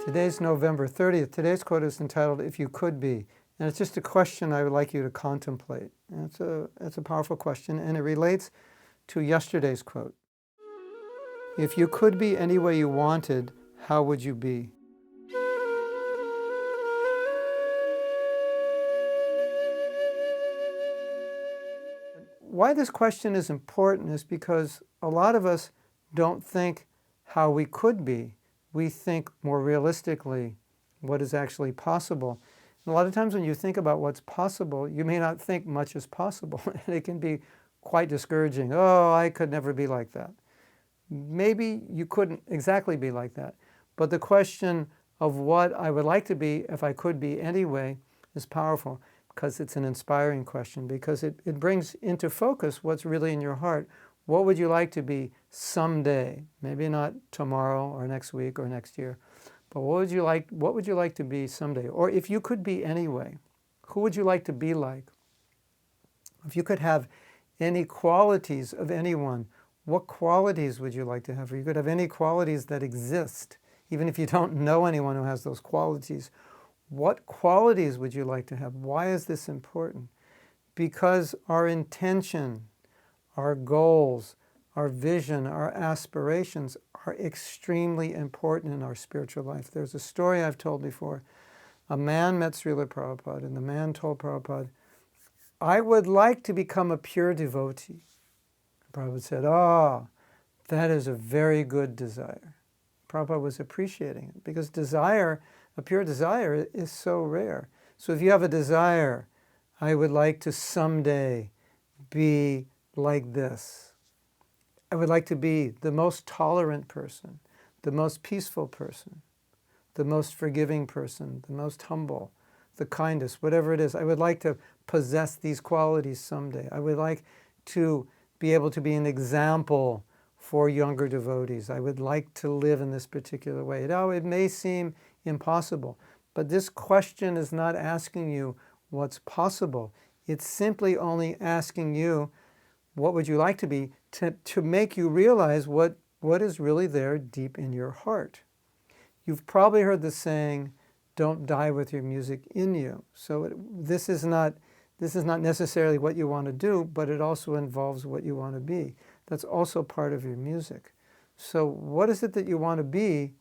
Today's November 30th. Today's quote is entitled, "If You Could Be." And it's just a question I would like you to contemplate. And it's a powerful question, and it relates to yesterday's quote. If you could be any way you wanted, how would you be? Why this question is important is because a lot of us don't think how we could be. We think more realistically what is actually possible. And a lot of times when you think about what's possible, you may not think much is possible. And it can be quite discouraging. Oh, I could never be like that. Maybe you couldn't exactly be like that. But the question of what I would like to be if I could be anyway is powerful, because it's an inspiring question, because it brings into focus what's really in your heart. What would you like to be someday? Maybe not tomorrow or next week or next year, but what would you like to be someday? Or if you could be anyway, who would you like to be like? If you could have any qualities of anyone, what qualities would you like to have? Or you could have any qualities that exist, even if you don't know anyone who has those qualities. What qualities would you like to have? Why is this important? Because our intention, our goals, our vision, our aspirations are extremely important in our spiritual life. There's a story I've told before. A man met Srila Prabhupada, and the man told Prabhupada, "I would like to become a pure devotee." Prabhupada said, "Oh, that is a very good desire." Prabhupada was appreciating it, because desire, a pure desire, is so rare. So if you have a desire, I would like to someday be like this. I would like to be the most tolerant person, the most peaceful person, the most forgiving person, the most humble, the kindest, whatever it is. I would like to possess these qualities someday. I would like to be able to be an example for younger devotees. I would like to live in this particular way. Now, it may seem impossible, but this question is not asking you what's possible. It's simply only asking you, what would you like to be, to make you realize what is really there deep in your heart. You've probably heard the saying, "Don't die with your music in you." So this is not necessarily what you want to do, but it also involves what you want to be. That's also part of your music. So what is it that you want to be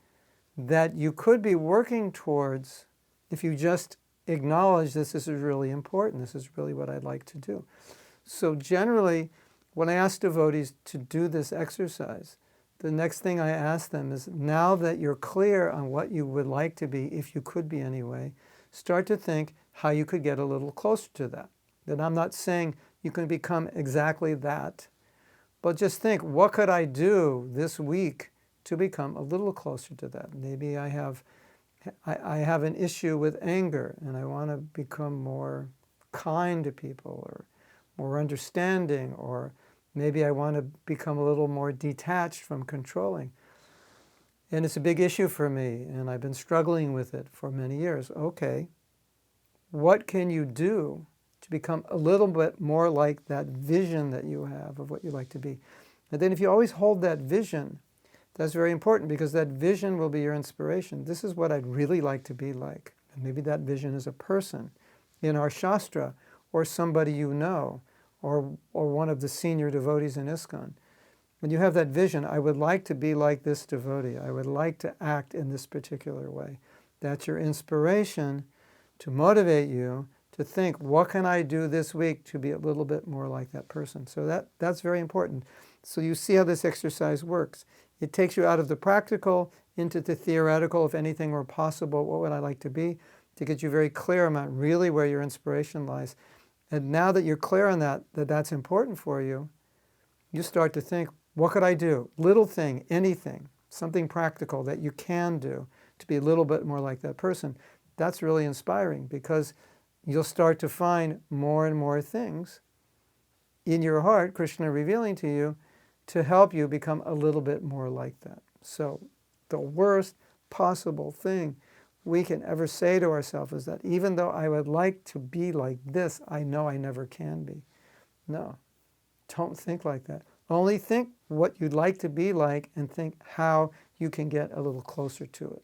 that you could be working towards if you just acknowledge this is really important, this is really what I'd like to do? So generally, when I ask devotees to do this exercise, the next thing I ask them is, now that you're clear on what you would like to be, if you could be anyway, start to think how you could get a little closer to that. Then I'm not saying you can become exactly that, but just think, what could I do this week to become a little closer to that? Maybe I have an issue with anger, and I want to become more kind to people, or more understanding, or maybe I want to become a little more detached from controlling. And it's a big issue for me, and I've been struggling with it for many years. Okay, what can you do to become a little bit more like that vision that you have of what you like to be? And then if you always hold that vision, that's very important, because that vision will be your inspiration. This is what I'd really like to be like. And maybe that vision is a person in our Shastra, or somebody you know, or one of the senior devotees in ISKCON. When you have that vision, I would like to be like this devotee. I would like to act in this particular way. That's your inspiration to motivate you to think, what can I do this week to be a little bit more like that person? So that's very important. So you see how this exercise works. It takes you out of the practical into the theoretical. If anything were possible, what would I like to be? To get you very clear about really where your inspiration lies. And now that you're clear on that's important for you, you start to think, what could I do? Little thing, anything, something practical that you can do to be a little bit more like that person. That's really inspiring, because you'll start to find more and more things in your heart, Krishna revealing to you, to help you become a little bit more like that. So the worst possible thing we can ever say to ourselves is that even though I would like to be like this, I know I never can be. No, don't think like that. Only think what you'd like to be like, and think how you can get a little closer to it.